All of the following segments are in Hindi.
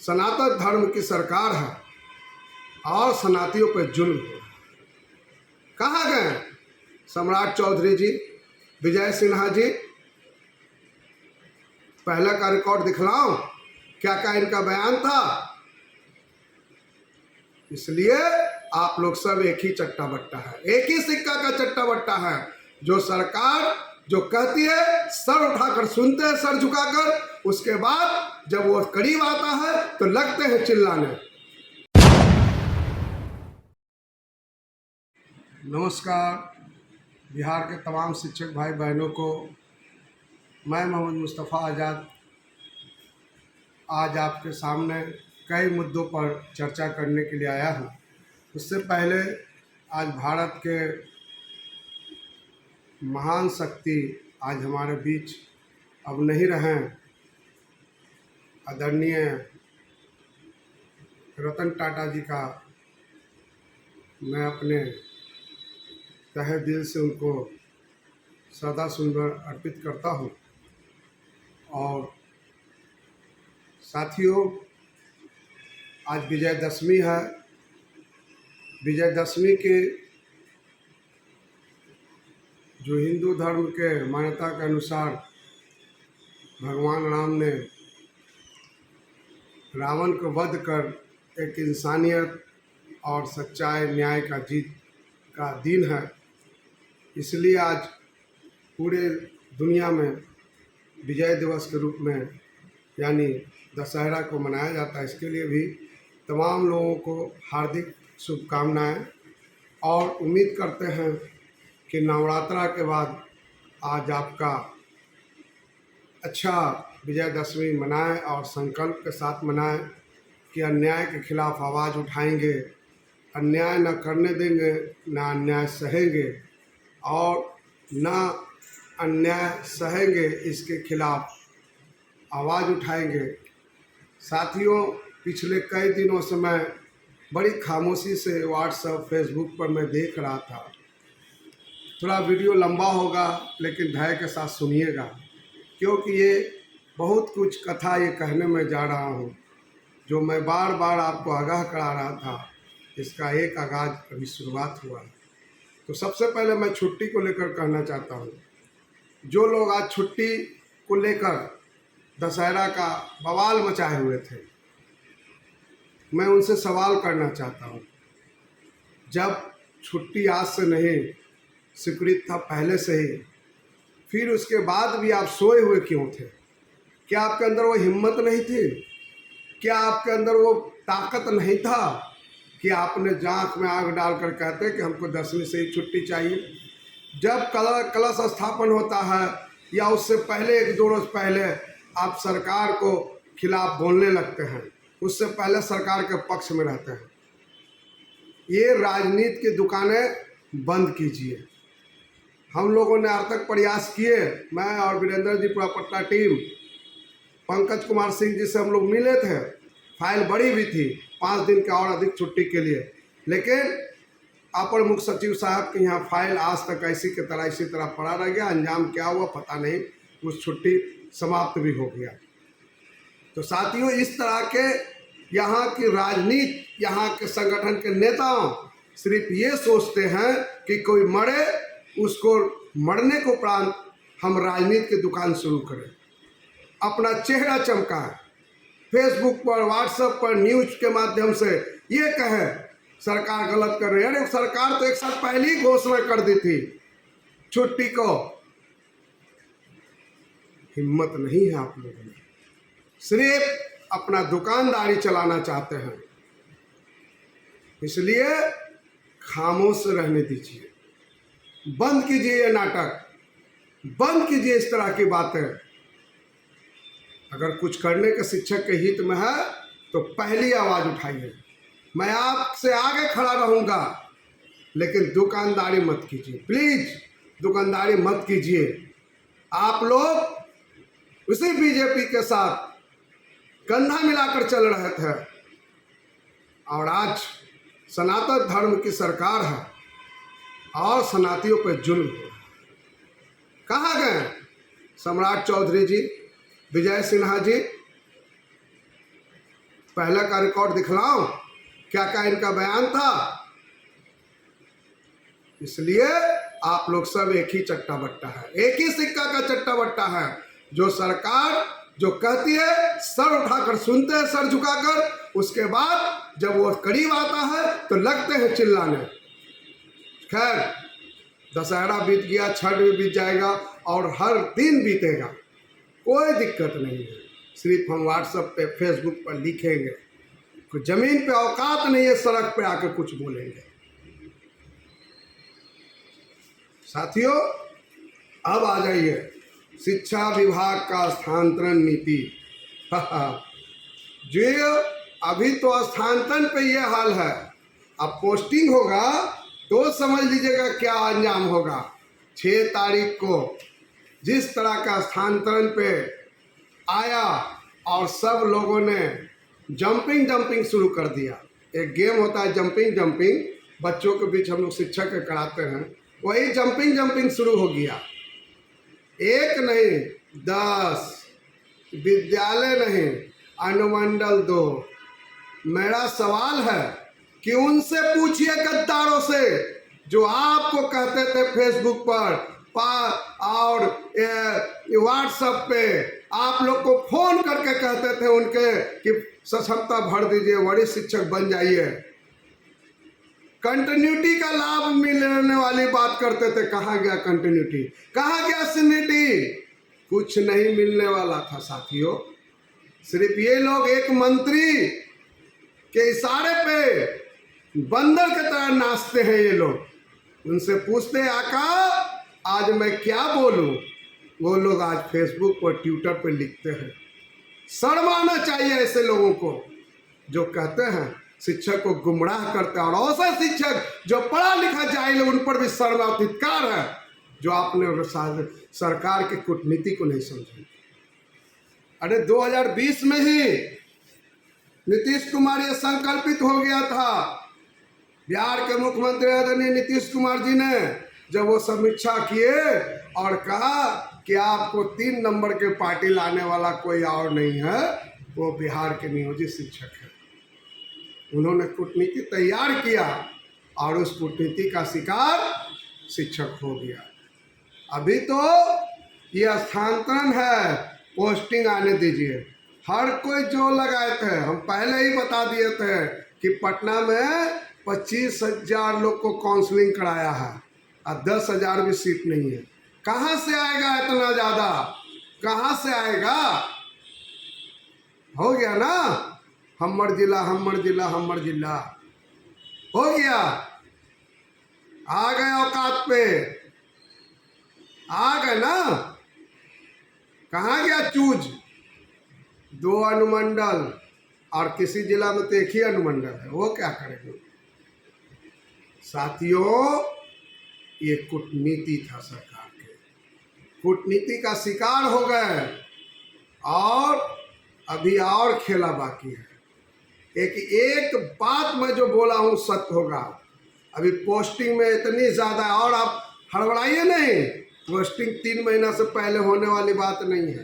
सनातन धर्म की सरकार है और सनातियों पर जुल्म हो रहा है। कहाँ गए सम्राट चौधरी जी, विजय सिन्हा जी? पहले का रिकॉर्ड दिखलाऊं क्या क्या इनका बयान था? इसलिए आप लोग सब एक ही चट्टा बट्टा है, एक ही सिक्का का चट्टा बट्टा है। जो सरकार जो कहती है सर उठाकर सुनते हैं, सर झुकाकर, उसके बाद जब वो करीब आता है तो लगते हैं चिल्लाने। नमस्कार बिहार के तमाम शिक्षक भाई बहनों को, मैं मोहम्मद मुस्तफ़ा आज़ाद आज आपके सामने कई मुद्दों पर चर्चा करने के लिए आया हूँ। उससे पहले आज भारत के महान शक्ति आज हमारे बीच अब नहीं रहें, आदरणीय रतन टाटा जी का मैं अपने तहे दिल से उनको सदा सुंदर अर्पित करता हूँ। और साथियों, आज विजयदशमी है। विजयदशमी के जो हिंदू धर्म के मान्यता के अनुसार भगवान राम ने रावण को वध कर एक इंसानियत और सच्चाई न्याय का जीत का दिन है, इसलिए आज पूरे दुनिया में विजय दिवस के रूप में यानी दशहरा को मनाया जाता है। इसके लिए भी तमाम लोगों को हार्दिक शुभकामनाएं और उम्मीद करते हैं कि नवरात्रा के बाद आज आपका अच्छा विजयदशमी मनाएं और संकल्प के साथ मनाएं कि अन्याय के खिलाफ आवाज़ उठाएंगे, अन्याय न करने देंगे, ना अन्याय सहेंगे और ना अन्याय सहेंगे, इसके खिलाफ आवाज़ उठाएंगे। साथियों, पिछले कई दिनों से मैं बड़ी खामोशी से व्हाट्सएप फेसबुक पर मैं देख रहा था। थोड़ा वीडियो लंबा होगा लेकिन धैर्य के साथ सुनिएगा, क्योंकि ये बहुत कुछ कथा ये कहने में जा रहा हूँ जो मैं बार बार आपको आगाह करा रहा था। इसका एक आगाज अभी शुरुआत हुआ है। तो सबसे पहले मैं छुट्टी को लेकर कहना चाहता हूँ, जो लोग आज छुट्टी को लेकर दशहरा का बवाल मचाए हुए थे, मैं उनसे सवाल करना चाहता हूँ। जब छुट्टी आज से नहीं स्वीकृत था पहले से ही, फिर उसके बाद भी आप सोए हुए क्यों थे? क्या आपके अंदर वो हिम्मत नहीं थी? क्या आपके अंदर वो ताकत नहीं था कि आपने आँख में आग डालकर कहते कि हमको 10वीं से ही छुट्टी चाहिए? जब कलश स्थापन होता है या उससे पहले एक दो रोज पहले आप सरकार को खिलाफ बोलने लगते हैं, उससे पहले सरकार के पक्ष में रहते हैं। ये राजनीति की दुकानें बंद कीजिए। हम लोगों ने अर्थक प्रयास किए, मैं और वीरेंद्र जी पूरा पटना टीम, पंकज कुमार सिंह जी से हम लोग मिले थे। फाइल बड़ी भी थी 5 दिन का और अधिक छुट्टी के लिए, लेकिन अपर मुख्य सचिव साहब के यहाँ फाइल आज तक इसी तरह पड़ा रह गया। अंजाम क्या हुआ पता नहीं, उस छुट्टी समाप्त भी हो गया। तो साथियों, इस तरह के यहाँ की राजनीति, यहाँ के संगठन के नेताओं सिर्फ ये सोचते हैं कि कोई मरे, उसको मरने को उपरांत हम राजनीति की दुकान शुरू करें, अपना चेहरा चमकाएं, फेसबुक पर, व्हाट्सएप पर, न्यूज के माध्यम से ये कहें सरकार गलत कर रही है। अरे सरकार तो एक साल पहले ही घोषणा कर दी थी छुट्टी को। हिम्मत नहीं है आप लोगों में, सिर्फ अपना दुकानदारी चलाना चाहते हैं, इसलिए खामोश रहने दीजिए। बंद कीजिए ये नाटक, बंद कीजिए इस तरह की बातें। अगर कुछ करने के शिक्षक के हित में है तो पहली आवाज़ उठाइए। मैं आपसे आगे खड़ा रहूँगा, लेकिन दुकानदारी मत कीजिए, प्लीज़ दुकानदारी मत कीजिए। आप लोग उसी बीजेपी के साथ कंधा मिलाकर चल रहे थे और आज सनातन धर्म की सरकार है और सनातियों पर जुल्म हो रहा है। कहाँ गए सम्राट चौधरी जी, विजय सिन्हा जी? पहले का रिकॉर्ड दिखलाऊं क्या क्या इनका बयान था। इसलिए आप लोग सब एक ही चट्टा बट्टा है, एक ही सिक्का का चट्टा बट्टा है। जो सरकार जो कहती है सर उठाकर सुनते हैं, सर झुकाकर, उसके बाद जब वो करीब आता है तो लगते हैं चिल्लाने। खैर, दशहरा बीत गया, छठ भी बीत जाएगा और हर दिन बीतेगा, कोई दिक्कत नहीं है। सिर्फ हम व्हाट्सएप पे फेसबुक पर लिखेंगे, कोई जमीन पे औकात नहीं है सड़क पे आकर कुछ बोलेंगे। साथियों, अब आ जाइए शिक्षा विभाग का स्थानांतरण नीति। जो अभी तो स्थानांतरण पे ये हाल है, अब पोस्टिंग होगा तो समझ लीजिएगा क्या अंजाम होगा। 6 तारीख को जिस तरह का स्थानांतरण पे आया और सब लोगों ने जंपिंग शुरू कर दिया। एक गेम होता है जंपिंग, बच्चों के बीच हम लोग शिक्षक के कराते हैं, वही जंपिंग शुरू हो गया। एक नहीं 10 विद्यालय नहीं, अनुमंडल 2। मेरा सवाल है कि उनसे पूछिए गद्दारों से जो आपको कहते थे फेसबुक पर और व्हाट्सएप पे आप लोग को फोन करके कहते थे उनके कि सक्षमता भर दीजिए, वरिष्ठ शिक्षक बन जाइए, कंटिन्यूटी का लाभ मिलने वाली बात करते थे। कहाँ गया कंटिन्यूटी, कहाँ गया सीनिटी? कुछ नहीं मिलने वाला था साथियों। सिर्फ ये लोग एक मंत्री के इशारे पे बंदर की तरह नाचते हैं ये लोग। उनसे पूछते हैं आका आज मैं क्या बोलूं, वो लोग आज फेसबुक पर ट्विटर पर लिखते हैं। शर्म आना चाहिए ऐसे लोगों को जो कहते हैं शिक्षक को गुमराह करते हैं, और ऐसा शिक्षक जो पढ़ा लिखा जाहिल उन पर भी शर्म और धिक्कार है जो आपने सरकार की कूटनीति को नहीं समझा। अरे 2020 में ही नीतीश कुमार ये संकल्पित हो गया था। बिहार के मुख्यमंत्री आदरणीय नीतीश कुमार जी ने जब वो समीक्षा किए और कहा कि आपको 3 नंबर के पार्टी लाने वाला कोई और नहीं है, वो बिहार के नियोजित शिक्षक है। उन्होंने कूटनीति तैयार किया और उस कूटनीति का शिकार शिक्षक हो गया। अभी तो ये स्थानांतरण है, पोस्टिंग आने दीजिए। हर कोई जो लगाए थे, हम पहले ही बता दिए थे कि पटना में 25,000 लोग को काउंसलिंग कराया है और 10,000 भी सीट नहीं है। कहाँ से आएगा इतना ज़्यादा, कहाँ से आएगा? हो गया ना, हमर जिला हो गया। आ गए औकात पे, आ गए ना। कहाँ गया चूज? 2 अनुमंडल और किसी जिला में तो एक ही अनुमंडल है, वो क्या करेंगे? साथियों, ये कूटनीति था सरकार के, कूटनीति का शिकार हो गए और अभी और खेला बाकी है। एक बात मैं जो बोला हूँ सत्य होगा। अभी पोस्टिंग में इतनी ज़्यादा, और आप हड़बड़ाइए नहीं, पोस्टिंग 3 महीना से पहले होने वाली बात नहीं है।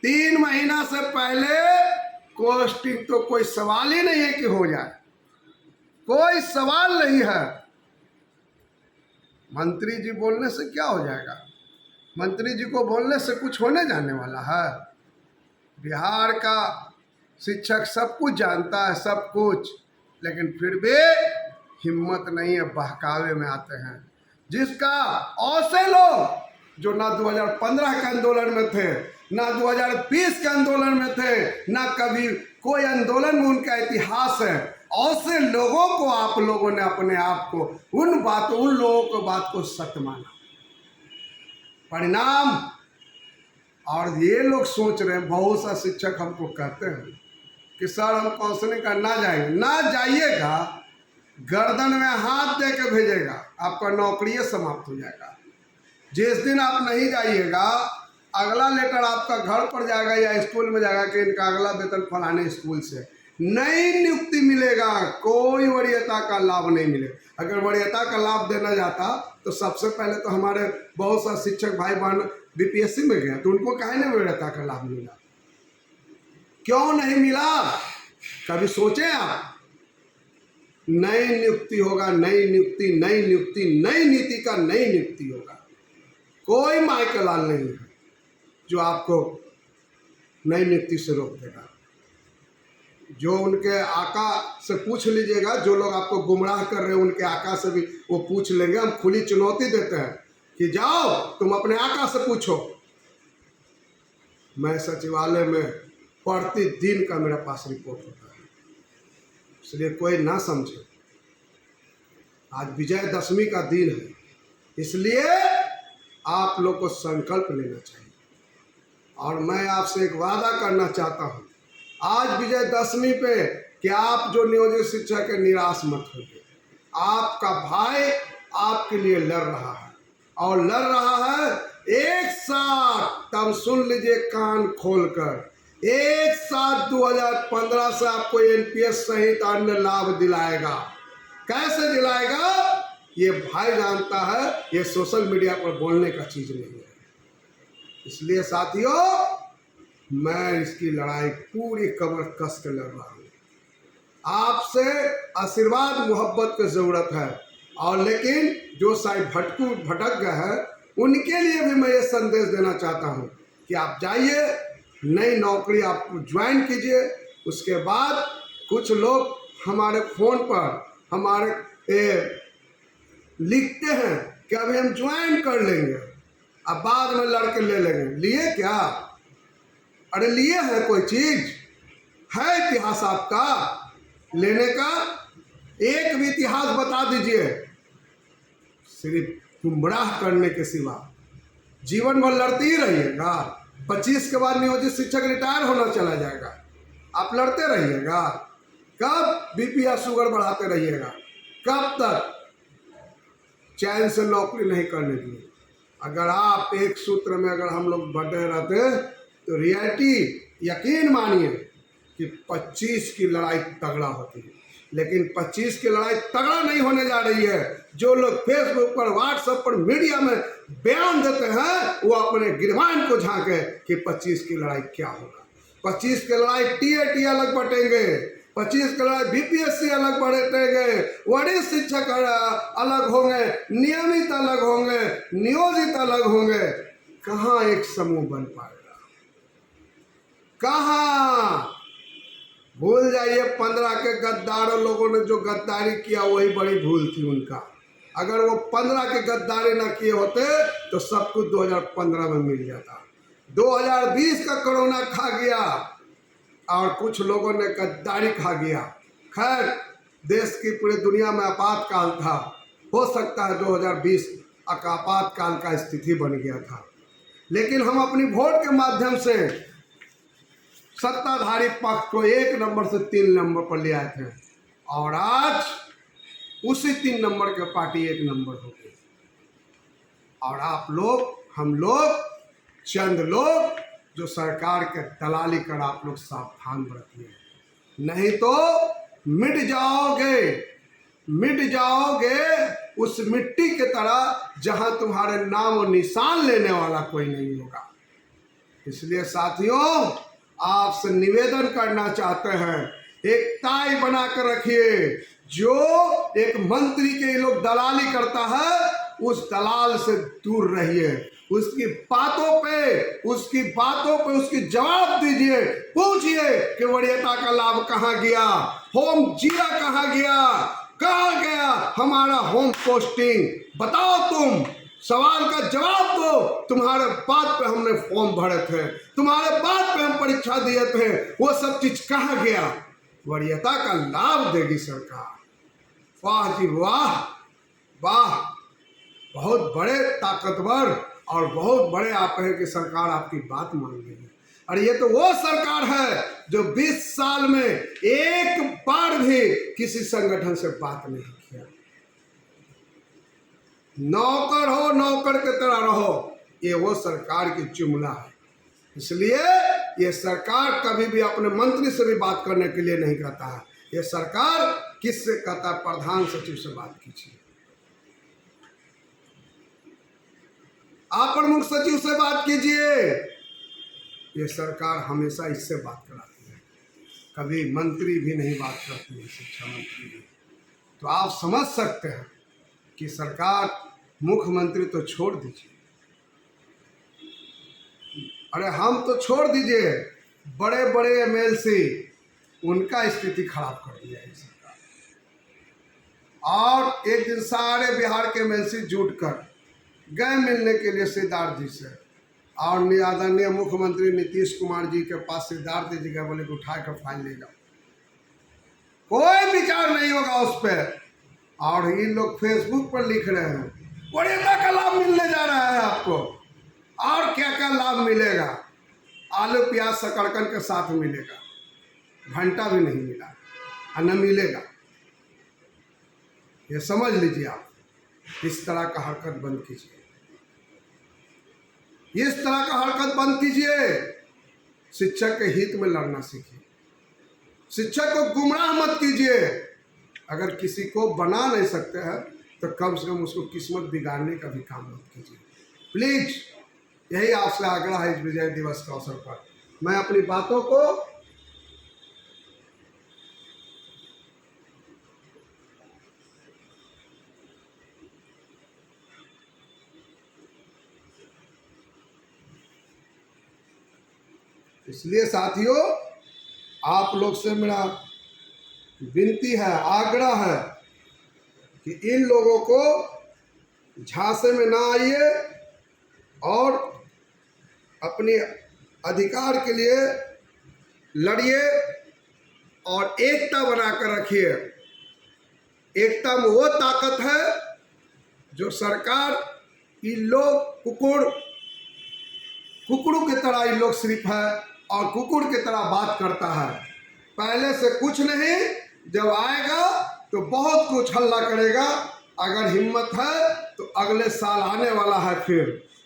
3 महीना से पहले पोस्टिंग तो कोई सवाल ही नहीं है कि हो जाए, कोई सवाल नहीं है। मंत्री जी बोलने से क्या हो जाएगा? मंत्री जी को बोलने से कुछ होने जाने वाला है? बिहार का शिक्षक सब कुछ जानता है, सब कुछ, लेकिन फिर भी हिम्मत नहीं है, बहकावे में आते हैं। जिसका ऐसे लोग जो ना 2015 के आंदोलन में थे, ना 2020 के आंदोलन में थे, ना कभी कोई आंदोलन में उनका इतिहास है, ऐसे लोगों को आप लोगों ने अपने आप को उन लोगों को बात को सत्य माना। परिणाम, और ये लोग सोच रहे हैं, बहुत सा शिक्षक हमको कहते हैं कि सर हम काउंसलिंग करना जाएंगे। ना जाइएगा, गर्दन में हाथ दे के भेजेगा, आपका नौकरी समाप्त हो जाएगा। जिस दिन आप नहीं जाइएगा, अगला लेटर आपका घर पर जाएगा या स्कूल में जाएगा कि इनका अगला वेतन फलाने स्कूल से नई नियुक्ति मिलेगा, कोई वरीयता का लाभ नहीं मिलेगा। अगर वरीयता का लाभ देना जाता तो सबसे पहले तो हमारे बहुत सा शिक्षक भाई बहन बीपीएससी में गए, तो उनको काहे नहीं वरीयता का लाभ मिला? क्यों नहीं मिला? कभी सोचे आप? नई नियुक्ति होगा, नई नियुक्ति, नई नियुक्ति, नई नीति का नई नियुक्ति होगा। कोई माइकल लाल नहीं है जो आपको नई नियुक्ति से रोक देगा। जो उनके आका से पूछ लीजिएगा, जो लोग आपको गुमराह कर रहे हैं उनके आका से भी वो पूछ लेंगे। हम खुली चुनौती देते हैं कि जाओ तुम अपने आका से पूछो। मैं सचिवालय में प्रतिदिन का मेरे पास रिपोर्ट होता है, इसलिए कोई ना समझे। आज विजयदशमी का दिन है, इसलिए आप लोग को संकल्प लेना चाहिए। और मैं आपसे एक वादा करना चाहता हूँ आज विजयदशमी पे कि आप जो नियोजित शिक्षक है निराश मत होइए। आपका भाई आपके लिए लड़ रहा है और लड़ रहा है एक साथ, तब सुन लीजिए कान खोलकर, एक साथ 2015 से आपको एनपीएस सहित अन्य लाभ दिलाएगा। कैसे दिलाएगा ये भाई जानता है, ये सोशल मीडिया पर बोलने का चीज नहीं है। इसलिए साथियों मैं इसकी लड़ाई पूरी कमर कस कर लड़ रहा हूँ। आपसे आशीर्वाद मोहब्बत की जरूरत है, और लेकिन जो शायद भटक गए हैं उनके लिए भी मैं ये संदेश देना चाहता हूँ कि आप जाइए, नई नौकरी आप ज्वाइन कीजिए। उसके बाद कुछ लोग हमारे फ़ोन पर हमारे लिखते हैं कि अभी हम ज्वाइन कर लेंगे, अब बाद में लड़के ले लेंगे। लिए क्या? अरे लिए है? कोई चीज है इतिहास आपका लेने का? एक भी इतिहास बता दीजिए, सिर्फ गुमराह करने के सिवा। जीवन भर लड़ते ही रहिएगा। 25 के बाद नियोजित शिक्षक रिटायर होना चला जाएगा, आप लड़ते रहिएगा। कब बीपी या शुगर बढ़ाते रहिएगा? कब तक? चैन से नौकरी नहीं करने दी। अगर आप एक सूत्र में अगर हम लोग बढ़े रहते तो रियलिटी यकीन मानिए कि 25 की लड़ाई तगड़ा होती है। लेकिन 25 की लड़ाई तगड़ा नहीं होने जा रही है। जो लोग फेसबुक पर, व्हाट्सएप पर, मीडिया में बयान देते हैं वो अपने गिरबान को झांके कि 25 की लड़ाई क्या होगा। 25 की लड़ाई टीएटी अलग बटेंगे, 25 की लड़ाई बीपीएससी अलग बटेंगे, वरिष्ठ शिक्षक अलग होंगे, नियमित अलग होंगे, नियोजित अलग होंगे। कहाँ एक समूह बन पाएगा? कहाँ? भूल जाइए 15 के गद्दारों लोगों ने जो गद्दारी किया वही बड़ी भूल थी उनका। अगर वो 15 के गद्दारी ना किए होते तो सब कुछ 2015 में मिल जाता। 2020 का कोरोना खा गया और कुछ लोगों ने गद्दारी खा गया। खैर देश की पूरी दुनिया में आपातकाल था, हो सकता है 2020 आपातकाल का स्थिति बन गया था, लेकिन हम अपनी वोट के माध्यम से सत्ताधारी पक्ष को 1 नंबर से 3 नंबर पर ले आए थे, और आज उसी 3 नंबर के पार्टी 1 नंबर हो गई। और आप लोग, हम लोग, चंद लोग जो सरकार के दलाली कर आप लोग सावधान बरतिए, नहीं तो मिट जाओगे, मिट जाओगे उस मिट्टी की तरह जहां तुम्हारे नाम और निशान लेने वाला कोई नहीं होगा। इसलिए साथियों आपसे निवेदन करना चाहते हैं, एक टाई बना कर रखिए। जो एक मंत्री के लोग दलाली करता है उस दलाल से दूर रहिए। उसकी बातों पे उसकी जवाब दीजिए। पूछिए कि वरीयता का लाभ कहाँ गया, होम जीरा कहाँ गया, कहाँ गया हमारा होम पोस्टिंग, बताओ तुम। सवाल का जवाब दो। तुम्हारे बात पे हमने फॉर्म भरे थे, तुम्हारे बात पे हम परीक्षा दिए थे, वो सब चीज कहाँ गया? वरीयता का लाभ देगी सरकार। वाह जी वाह, वाह, बहुत बड़े ताकतवर और बहुत बड़े आप हैं कि सरकार आपकी बात मान रही है। और ये तो वो सरकार है जो 20 साल में एक बार भी किसी संगठन से बात नहीं किया। नौकर हो, नौकर की तरह रहो, ये वो सरकार की जुमला है। इसलिए ये सरकार कभी भी अपने मंत्री से भी बात करने के लिए नहीं कहता है। ये सरकार किससे कहता है? प्रधान सचिव से बात कीजिए, आप प्रमुख सचिव से बात कीजिए। ये सरकार हमेशा इससे बात कराती है। कभी मंत्री भी नहीं बात करती है, शिक्षा मंत्री भी। तो आप समझ सकते हैं कि सरकार, मुख्यमंत्री तो छोड़ दीजिए, अरे हम तो छोड़ दीजिए, बड़े बड़े एमएलसी, उनका स्थिति खराब कर दिया है सरकार। और एक दिन सारे बिहार के एमएलसी जुट कर गए मिलने के लिए सिद्धार्थ जी से, और आदरणीय मुख्यमंत्री नीतीश कुमार जी के पास सिद्धार्थ जी गए, बोले कि उठा कर फाइल ले जाओ, कोई विचार नहीं होगा उस पर। और ये लोग फेसबुक पर लिख रहे हैं वरीयता का लाभ मिलने जा रहा है आपको, और क्या क्या लाभ मिलेगा, आलू प्याज शकरकंद के साथ मिलेगा, घंटा भी नहीं मिला और न मिलेगा। ये समझ लीजिए आप, इस तरह का हरकत बंद कीजिए, इस तरह का हरकत बंद कीजिए। शिक्षक के हित में लड़ना सीखिए, शिक्षक को गुमराह मत कीजिए। अगर किसी को बना नहीं सकते हैं तो कम से कम उसको किस्मत बिगाड़ने का भी काम मत कीजिए, प्लीज। यही आपसे आग्रह है इस विजय दिवस के अवसर पर। मैं अपनी बातों को इसलिए साथियों, आप लोग से मेरा विनती है, आग्रह है कि इन लोगों को झांसे में ना आइए और अपने अधिकार के लिए लड़िए और एकता बनाकर रखिए। एकता में वो ताकत है जो सरकार, इन लोग कुकुड़ की तरह इन लोग सिर्फ है और कुकुड़ की तरह बात करता है। पहले से कुछ नहीं, जब आएगा तो बहुत कुछ हल्ला करेगा। अगर हिम्मत है तो अगले साल आने वाला है,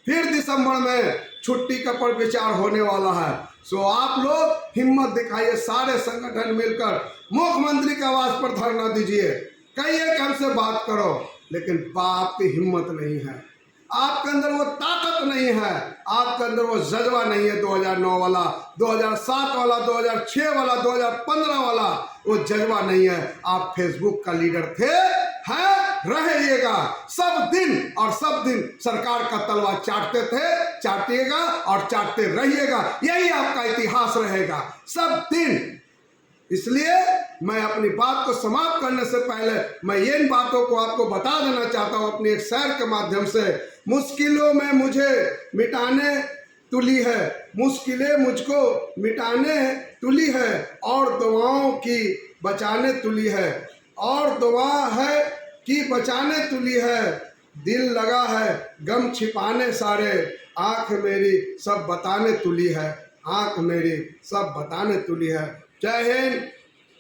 फिर दिसंबर में छुट्टी का पर विचार होने वाला है। सो आप लोग हिम्मत दिखाइए, सारे संगठन मिलकर मुख्यमंत्री के आवास पर धरना दीजिए, कहिए कि हमसे बात करो। लेकिन बात की हिम्मत नहीं है, आपके अंदर वो ताकत नहीं है, आपके अंदर वो जज्बा नहीं है। 2009 वाला, 2007 वाला, 2006 वाला, 2015 वाला वो जज्बा नहीं है। आप फेसबुक का लीडर थे, हैं, रहिएगा सब दिन, और सब दिन सरकार का तलवार चाटते थे, चाटिएगा और चाटते रहिएगा। यही आपका इतिहास रहेगा सब दिन। इसलिए मैं अपनी बात को समाप्त करने से पहले मैं इन बातों को आपको बता देना चाहता हूँ अपनी एक शेर के माध्यम से। मुश्किलों में मुझे मिटाने तुली है, मुश्किलें मुझको मिटाने तुली है, और दुआओं की बचाने तुली है, और दुआ है कि बचाने तुली है। दिल लगा है गम छिपाने सारे, आँख मेरी सब बताने तुली है, आँख मेरी सब बताने तुली है। जय हिंद,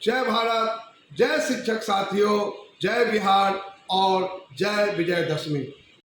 जय भारत, जय शिक्षक साथियों, जय बिहार और जय विजयदशमी।